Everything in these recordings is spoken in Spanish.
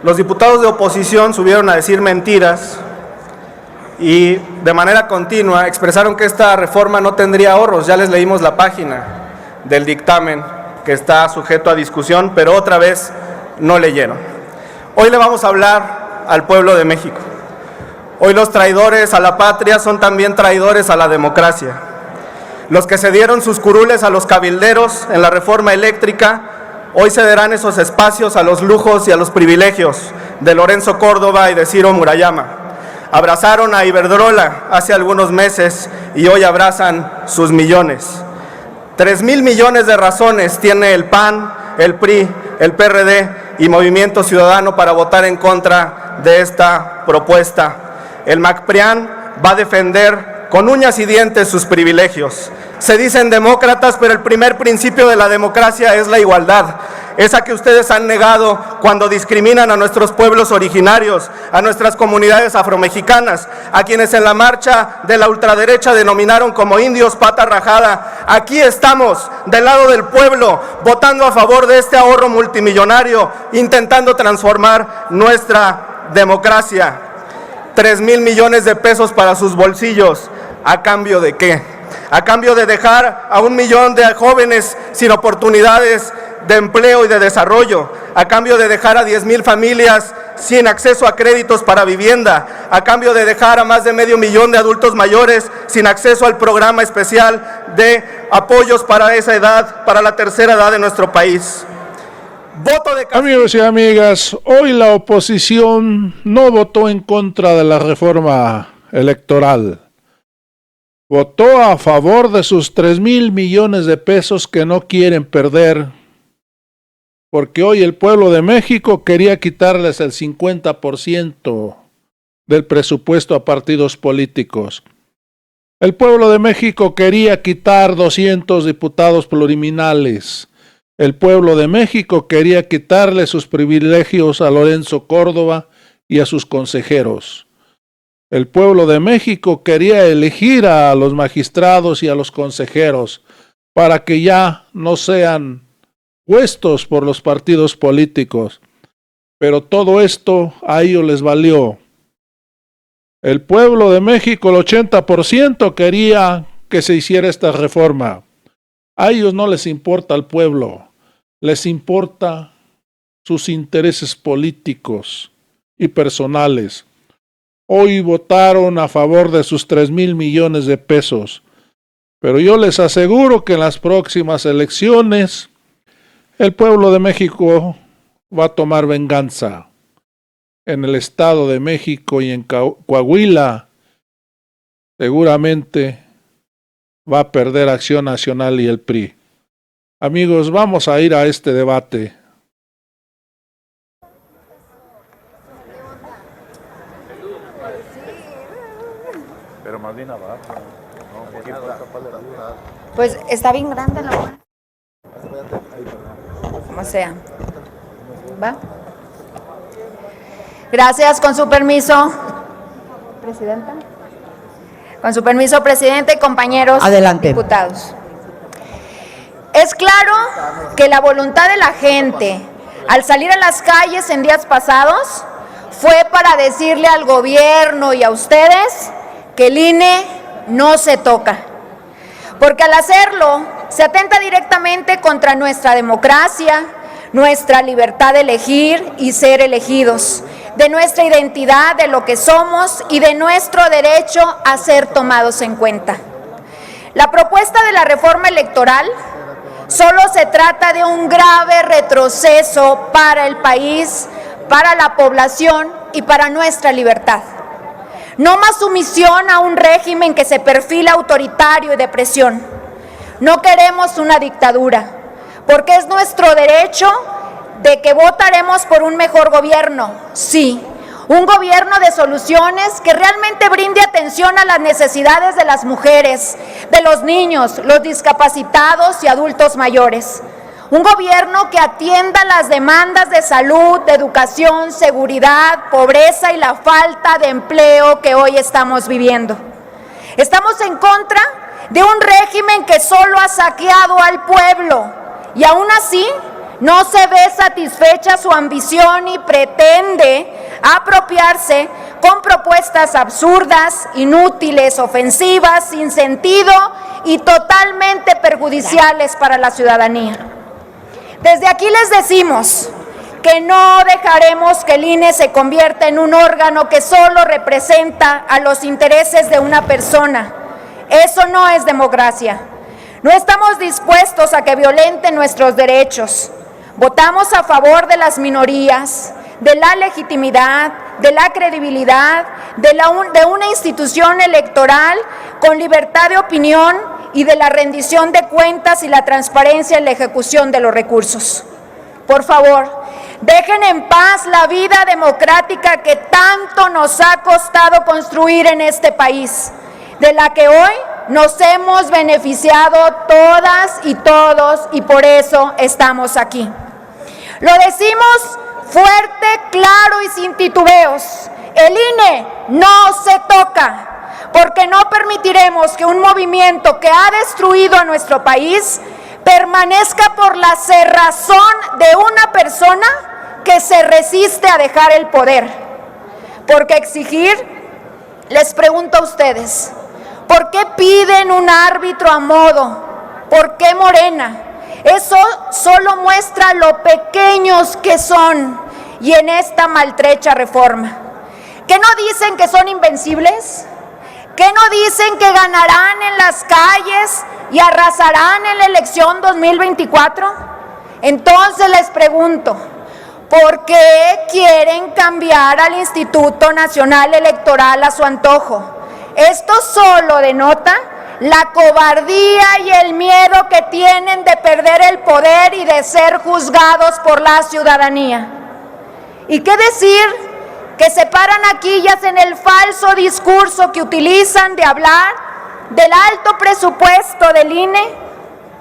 Los diputados de oposición subieron a decir mentiras y de manera continua expresaron que esta reforma no tendría ahorros. Ya les leímos la página del dictamen que está sujeto a discusión, pero otra vez no leyeron. Hoy le vamos a hablar al pueblo de México. Hoy los traidores a la patria son también traidores a la democracia. Los que cedieron sus curules a los cabilderos en la reforma eléctrica, hoy cederán esos espacios a los lujos y a los privilegios de Lorenzo Córdoba y de Ciro Murayama. Abrazaron a Iberdrola hace algunos meses y hoy abrazan sus millones. 3,000 millones de razones tiene el PAN, el PRI, el PRD y Movimiento Ciudadano para votar en contra de esta propuesta. El MACPRIAN va a defender con uñas y dientes sus privilegios. Se dicen demócratas, pero el primer principio de la democracia es la igualdad. Esa que ustedes han negado cuando discriminan a nuestros pueblos originarios, a nuestras comunidades afromexicanas, a quienes en la marcha de la ultraderecha denominaron como indios pata rajada. Aquí estamos, del lado del pueblo, votando a favor de este ahorro multimillonario, intentando transformar nuestra democracia. 3,000 millones de pesos para sus bolsillos. ¿A cambio de qué? A cambio de dejar a 1 millón de jóvenes sin oportunidades de empleo y de desarrollo, a cambio de dejar a 10,000 familias sin acceso a créditos para vivienda, a cambio de dejar a más de 500,000 de adultos mayores sin acceso al programa especial de apoyos para esa edad, para la tercera edad de nuestro país. Amigos y amigas, hoy la oposición no votó en contra de la reforma electoral. Votó a favor de sus 3,000 millones de pesos que no quieren perder, porque hoy el pueblo de México quería quitarles el 50% del presupuesto a partidos políticos. El pueblo de México quería quitar 200 diputados plurinominales. El pueblo de México quería quitarle sus privilegios a Lorenzo Córdoba y a sus consejeros. El pueblo de México quería elegir a los magistrados y a los consejeros para que ya no sean puestos por los partidos políticos. Pero todo esto a ellos les valió. El pueblo de México, el 80%, quería que se hiciera esta reforma. A ellos no les importa el pueblo. Les importa sus intereses políticos y personales. Hoy votaron a favor de sus 3,000 millones de pesos. Pero yo les aseguro que en las próximas elecciones el pueblo de México va a tomar venganza. En el Estado de México y en Coahuila seguramente va a perder Acción Nacional y el PRI. Amigos, vamos a ir a este debate. Pero más bien abajo. Pues está bien grande la hora. Como sea. ¿Va? Gracias, con su permiso. Presidenta. Con su permiso, presidente, compañeros diputados. Es claro que la voluntad de la gente al salir a las calles en días pasados fue para decirle al gobierno y a ustedes que el INE no se toca, porque al hacerlo se atenta directamente contra nuestra democracia, nuestra libertad de elegir y ser elegidos, de nuestra identidad, de lo que somos y de nuestro derecho a ser tomados en cuenta. La propuesta de la reforma electoral solo se trata de un grave retroceso para el país, para la población y para nuestra libertad. No más sumisión a un régimen que se perfila autoritario y de presión. No queremos una dictadura, porque es nuestro derecho de que votaremos por un mejor gobierno, sí, un gobierno de soluciones que realmente brinde atención a las necesidades de las mujeres, de los niños, los discapacitados y adultos mayores. Un gobierno que atienda las demandas de salud, de educación, seguridad, pobreza y la falta de empleo que hoy estamos viviendo. Estamos en contra de un régimen que solo ha saqueado al pueblo y aún así no se ve satisfecha su ambición y pretende apropiarse con propuestas absurdas, inútiles, ofensivas, sin sentido y totalmente perjudiciales para la ciudadanía. Desde aquí les decimos que no dejaremos que el INE se convierta en un órgano que solo representa a los intereses de una persona. Eso no es democracia. No estamos dispuestos a que violenten nuestros derechos. Votamos a favor de las minorías, de la legitimidad, de la credibilidad, de una institución electoral con libertad de opinión y de la rendición de cuentas y la transparencia en la ejecución de los recursos. Por favor, dejen en paz la vida democrática que tanto nos ha costado construir en este país, de la que hoy nos hemos beneficiado todas y todos, y por eso estamos aquí. Lo decimos fuerte, claro y sin titubeos. El INE no se toca, porque no permitiremos que un movimiento que ha destruido a nuestro país permanezca por la cerrazón de una persona que se resiste a dejar el poder. Porque exigir, les pregunto a ustedes, ¿por qué piden un árbitro a modo? ¿Por qué Morena? Eso solo muestra lo pequeños que son y en esta maltrecha reforma. ¿Qué no dicen que son invencibles? ¿Qué no dicen que ganarán en las calles y arrasarán en la elección 2024? Entonces les pregunto, ¿por qué quieren cambiar al Instituto Nacional Electoral a su antojo? Esto solo denota la cobardía y el miedo que tienen de perder el poder y de ser juzgados por la ciudadanía. ¿Y qué decir? Que se paran aquí y hacen el falso discurso que utilizan de hablar del alto presupuesto del INE.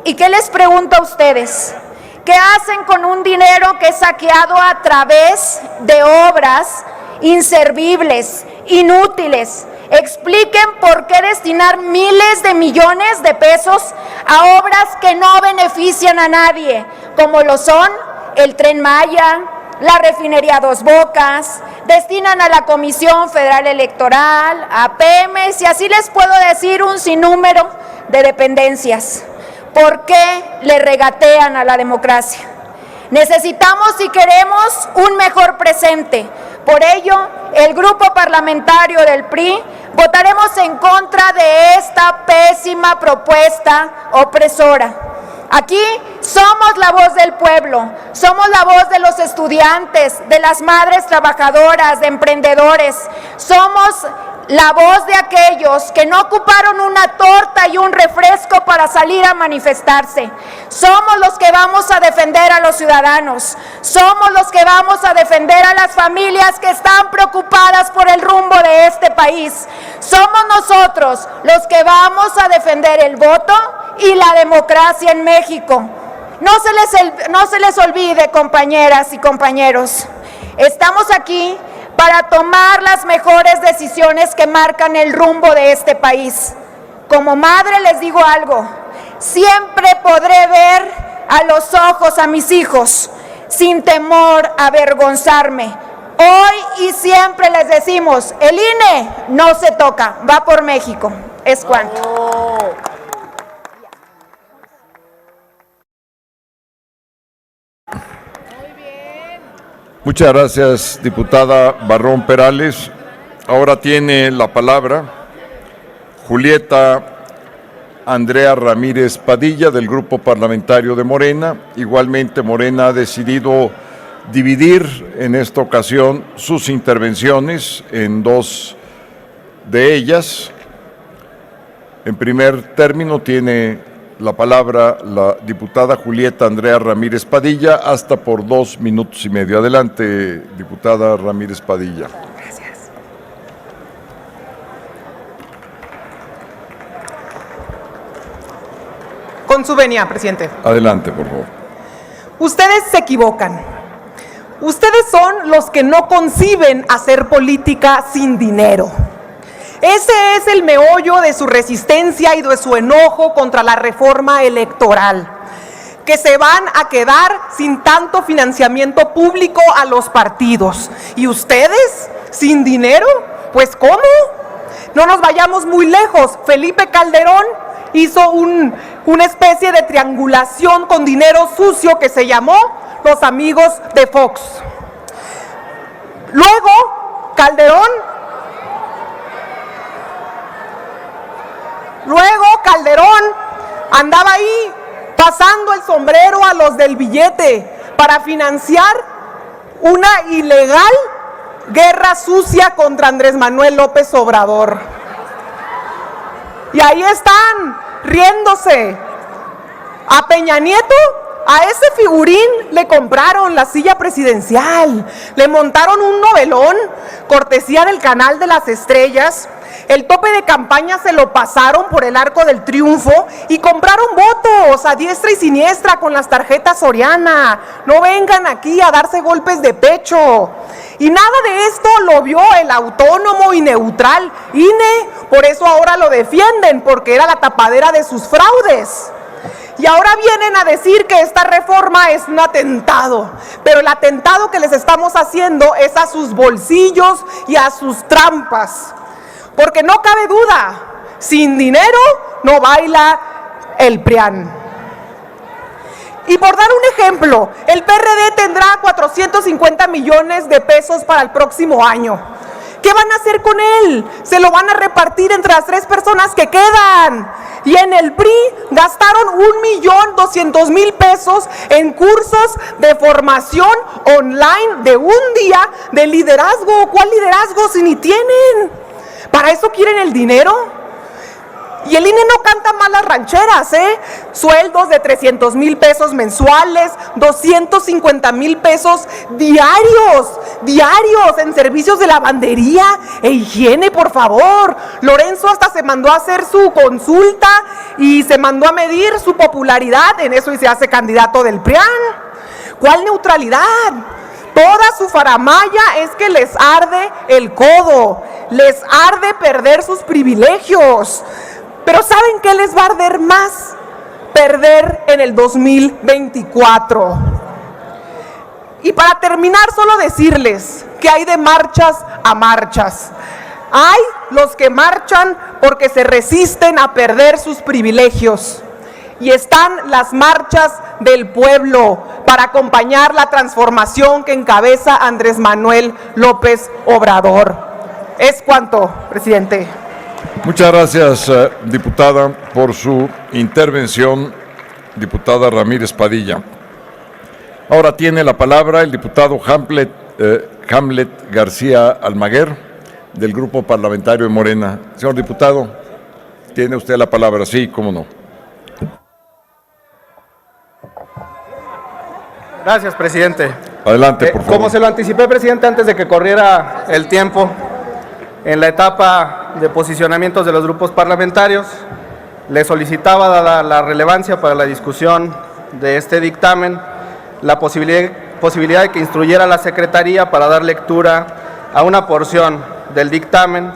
¿Y qué les pregunto a ustedes? ¿Qué hacen con un dinero que es saqueado a través de obras inservibles, inútiles? Expliquen por qué destinar miles de millones de pesos a obras que no benefician a nadie, como lo son el Tren Maya, la refinería Dos Bocas, destinan a la Comisión Federal Electoral, a Pemex y así les puedo decir un sinnúmero de dependencias. ¿Por qué le regatean a la democracia? Necesitamos y queremos un mejor presente. Por ello, el grupo parlamentario del PRI votaremos en contra de esta pésima propuesta opresora. Aquí somos la voz del pueblo, somos la voz de los estudiantes, de las madres trabajadoras, de emprendedores. Somos la voz de aquellos que no ocuparon una torta y un refresco para salir a manifestarse. Somos los que vamos a defender a los ciudadanos. Somos los que vamos a defender a las familias que están preocupadas por el rumbo de este país. Somos nosotros los que vamos a defender el voto y la democracia en México. No se les olvide, compañeras y compañeros, estamos aquí para tomar las mejores decisiones que marcan el rumbo de este país. Como madre les digo algo, siempre podré ver a los ojos a mis hijos sin temor a avergonzarme. Hoy y siempre les decimos, el INE no se toca, va por México. Es cuanto. Muchas gracias, diputada Barrón Perales. Ahora tiene la palabra Julieta Andrea Ramírez Padilla, del Grupo Parlamentario de Morena. Igualmente, Morena ha decidido dividir en esta ocasión sus intervenciones en dos de ellas. En primer término tiene la palabra la diputada Julieta Andrea Ramírez Padilla, hasta por 2 minutos y medio. Adelante, diputada Ramírez Padilla. Gracias. Con su venia, presidente. Adelante, por favor. Ustedes se equivocan. Ustedes son los que no conciben hacer política sin dinero. Ese es el meollo de su resistencia y de su enojo contra la reforma electoral. que se van a quedar sin tanto financiamiento público a los partidos. ¿Y ustedes? ¿Sin dinero? Pues ¿cómo? No nos vayamos muy lejos. Felipe Calderón hizo una especie de triangulación con dinero sucio que se llamó Los Amigos de Fox. Luego, Calderón andaba ahí pasando el sombrero a los del billete para financiar una ilegal guerra sucia contra Andrés Manuel López Obrador. Y ahí están, riéndose. A Peña Nieto, a ese figurín le compraron la silla presidencial, le montaron un novelón, cortesía del Canal de las Estrellas. El tope de campaña se lo pasaron por el Arco del Triunfo y compraron votos a diestra y siniestra con las tarjetas Soriana. No vengan aquí a darse golpes de pecho. Y nada de esto lo vio el autónomo y neutral INE, por eso ahora lo defienden, porque era la tapadera de sus fraudes. Y ahora vienen a decir que esta reforma es un atentado, pero el atentado que les estamos haciendo es a sus bolsillos y a sus trampas. Porque no cabe duda, sin dinero no baila el PRIAN. Y por dar un ejemplo, el PRD tendrá 450 millones de pesos para el próximo año. ¿Qué van a hacer con él? Se lo van a repartir entre las 3 personas que quedan. Y en el PRI gastaron 1.200.000 pesos en cursos de formación online de un día de liderazgo. ¿Cuál liderazgo si ni tienen? ¿Para eso quieren el dinero? Y el INE no canta mal las rancheras, ¿eh? Sueldos de 300,000 pesos mensuales, 250,000 pesos diarios en servicios de lavandería e higiene, por favor. Lorenzo hasta se mandó a hacer su consulta y se mandó a medir su popularidad en eso y se hace candidato del PRIAN. ¿Cuál neutralidad? Toda su faramalla es que les arde el codo, les arde perder sus privilegios. Pero ¿saben qué les va a arder más? Perder en el 2024. Y para terminar, solo decirles que hay de marchas a marchas. Hay los que marchan porque se resisten a perder sus privilegios. Y están las marchas del pueblo para acompañar la transformación que encabeza Andrés Manuel López Obrador. Es cuanto, presidente. Muchas gracias, diputada, por su intervención, diputada Ramírez Padilla. Ahora tiene la palabra el diputado Hamlet García Almaguer, del Grupo Parlamentario de Morena. Señor diputado, tiene usted la palabra. Sí, cómo no. Gracias, presidente. Adelante, por favor. Como se lo anticipé, presidente, antes de que corriera el tiempo, en la etapa de posicionamientos de los grupos parlamentarios, le solicitaba, dada la relevancia para la discusión de este dictamen, la posibilidad de que instruyera a la Secretaría para dar lectura a una porción del dictamen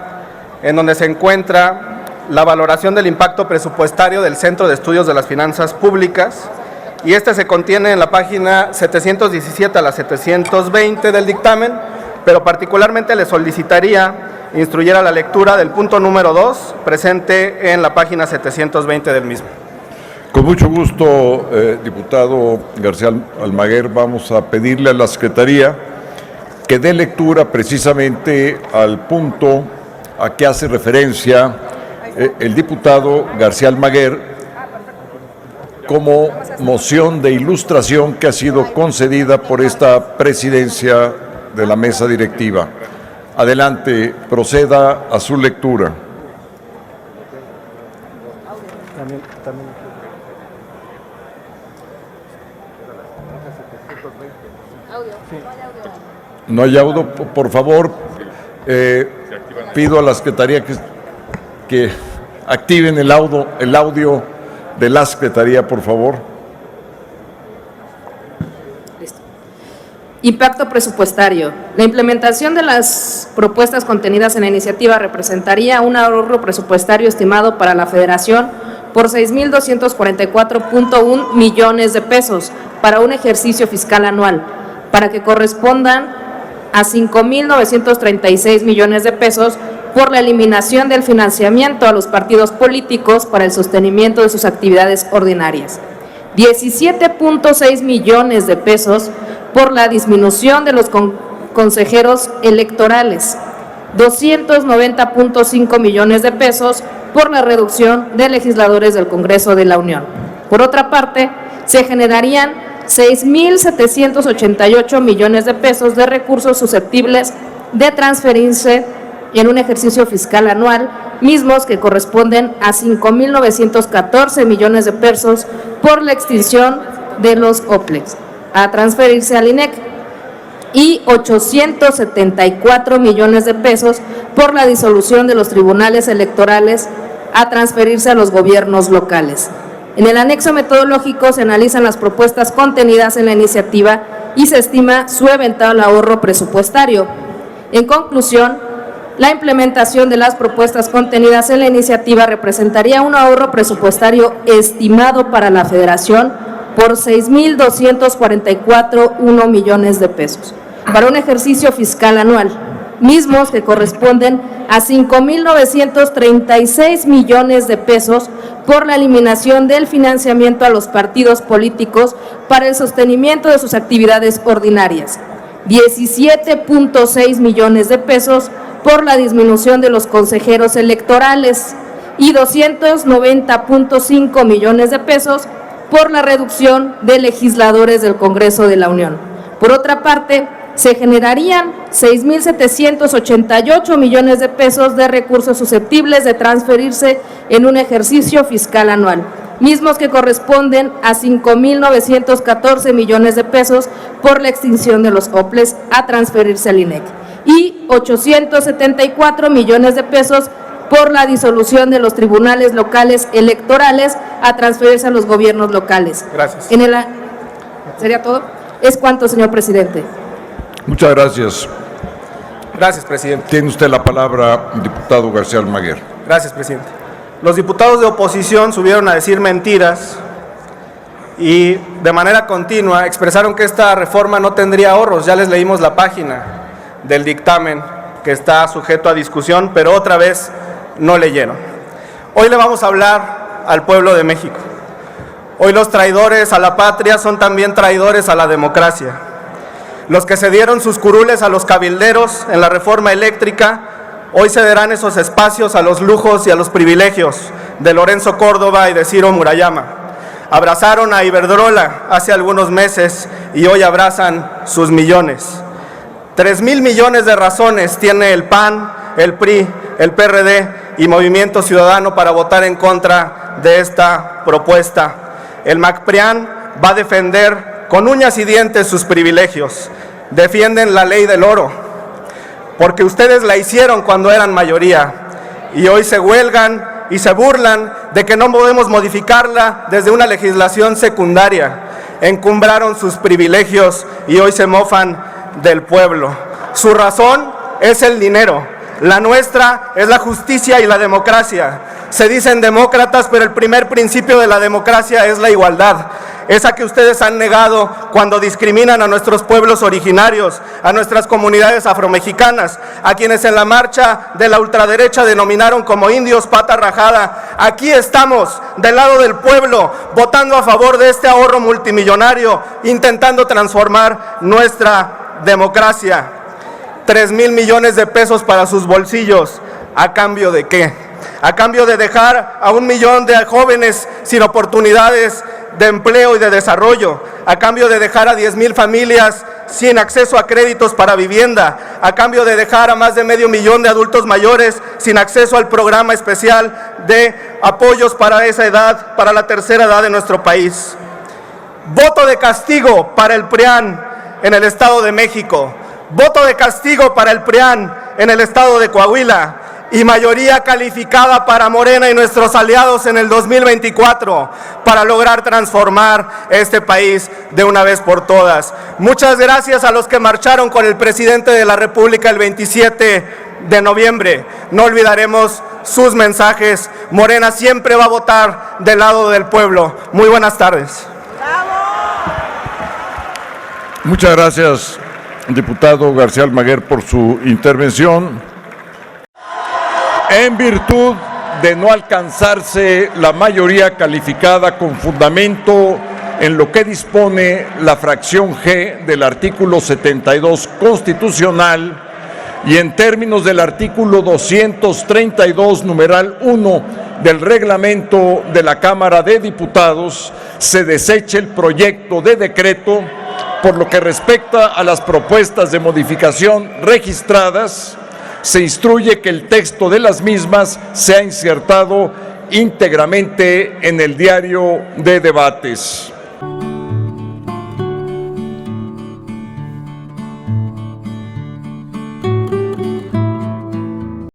en donde se encuentra la valoración del impacto presupuestario del Centro de Estudios de las Finanzas Públicas, y este se contiene en la página 717 a la 720 del dictamen, pero particularmente le solicitaría instruyera la lectura del punto número 2, presente en la página 720 del mismo. Con mucho gusto, diputado García Almaguer, vamos a pedirle a la Secretaría que dé lectura precisamente al punto a que hace referencia el diputado García Almaguer como moción de ilustración que ha sido concedida por esta presidencia de la mesa directiva. Adelante, proceda a su lectura. No hay audio, por favor. Pido a la Secretaría que activen el audio de la Secretaría, por favor. Impacto presupuestario. La implementación de las propuestas contenidas en la iniciativa representaría un ahorro presupuestario estimado para la Federación por 6.244.1 millones de pesos para un ejercicio fiscal anual, para que correspondan a 5.936 millones de pesos por la eliminación del financiamiento a los partidos políticos para el sostenimiento de sus actividades ordinarias. 17.6 millones de pesos por la disminución de los consejeros electorales, 290.5 millones de pesos por la reducción de legisladores del Congreso de la Unión. Por otra parte, se generarían 6.788 millones de pesos de recursos susceptibles de transferirse en un ejercicio fiscal anual, mismos que corresponden a 5.914 millones de pesos por la extinción de los OPLEX, a transferirse al INEC, y 874 millones de pesos por la disolución de los tribunales electorales, a transferirse a los gobiernos locales. En el anexo metodológico se analizan las propuestas contenidas en la iniciativa y se estima su eventual ahorro presupuestario. En conclusión, la implementación de las propuestas contenidas en la iniciativa representaría un ahorro presupuestario estimado para la Federación por 6.244.1 millones de pesos para un ejercicio fiscal anual, mismos que corresponden a 5.936 millones de pesos por la eliminación del financiamiento a los partidos políticos para el sostenimiento de sus actividades ordinarias, 17.6 millones de pesos por la disminución de los consejeros electorales y 290.5 millones de pesos por la reducción de legisladores del Congreso de la Unión. Por otra parte, se generarían 6.788 millones de pesos de recursos susceptibles de transferirse en un ejercicio fiscal anual, mismos que corresponden a 5.914 millones de pesos por la extinción de los OPLES, a transferirse al INEC, y 874 millones de pesos por la disolución de los tribunales locales electorales, a transferirse a los gobiernos locales. Gracias. ¿Sería todo? Es cuanto, señor presidente. Muchas gracias. Gracias, presidente. Tiene usted la palabra, diputado García Almaguer. Gracias, presidente. Los diputados de oposición subieron a decir mentiras y de manera continua expresaron que esta reforma no tendría ahorros. Ya les leímos la página del dictamen que está sujeto a discusión, pero otra vez no leyeron. Hoy le vamos a hablar al pueblo de México. Hoy los traidores a la patria son también traidores a la democracia. Los que cedieron sus curules a los cabilderos en la reforma eléctrica, hoy cederán esos espacios a los lujos y a los privilegios de Lorenzo Córdoba y de Ciro Murayama. Abrazaron a Iberdrola hace algunos meses y hoy abrazan sus millones. 3,000 millones de razones tiene el PAN, el PRI, el PRD y Movimiento Ciudadano para votar en contra de esta propuesta. El MACPRIAN va a defender con uñas y dientes sus privilegios. Defienden la ley del oro, porque ustedes la hicieron cuando eran mayoría y hoy se huelgan y se burlan de que no podemos modificarla desde una legislación secundaria. Encumbraron sus privilegios y hoy se mofan del pueblo. Su razón es el dinero, la nuestra es la justicia y la democracia. Se dicen demócratas, pero el primer principio de la democracia es la igualdad, esa que ustedes han negado cuando discriminan a nuestros pueblos originarios, a nuestras comunidades afromexicanas, a quienes en la marcha de la ultraderecha denominaron como indios pata rajada. Aquí estamos del lado del pueblo, votando a favor de este ahorro multimillonario, intentando transformar nuestra democracia. 3,000 millones de pesos para sus bolsillos. ¿A cambio de qué? A cambio de dejar a 1 millón de jóvenes sin oportunidades de empleo y de desarrollo, a cambio de dejar a 10,000 familias sin acceso a créditos para vivienda, a cambio de dejar a más de 500,000 de adultos mayores sin acceso al programa especial de apoyos para esa edad, para la tercera edad de nuestro país. Voto de castigo para el PRIAN en el Estado de México, voto de castigo para el PRIAN en el Estado de Coahuila, y mayoría calificada para Morena y nuestros aliados en el 2024 para lograr transformar este país de una vez por todas. Muchas gracias a los que marcharon con el presidente de la República el 27 de noviembre. No olvidaremos sus mensajes. Morena siempre va a votar del lado del pueblo. Muy buenas tardes. Muchas gracias, diputado García Almaguer, por su intervención. En virtud de no alcanzarse la mayoría calificada con fundamento en lo que dispone la fracción G del artículo 72 constitucional y en términos del artículo 232, numeral 1 del reglamento de la Cámara de Diputados, se deseche el proyecto de decreto. Por lo que respecta a las propuestas de modificación registradas, se instruye que el texto de las mismas sea insertado íntegramente en el diario de debates.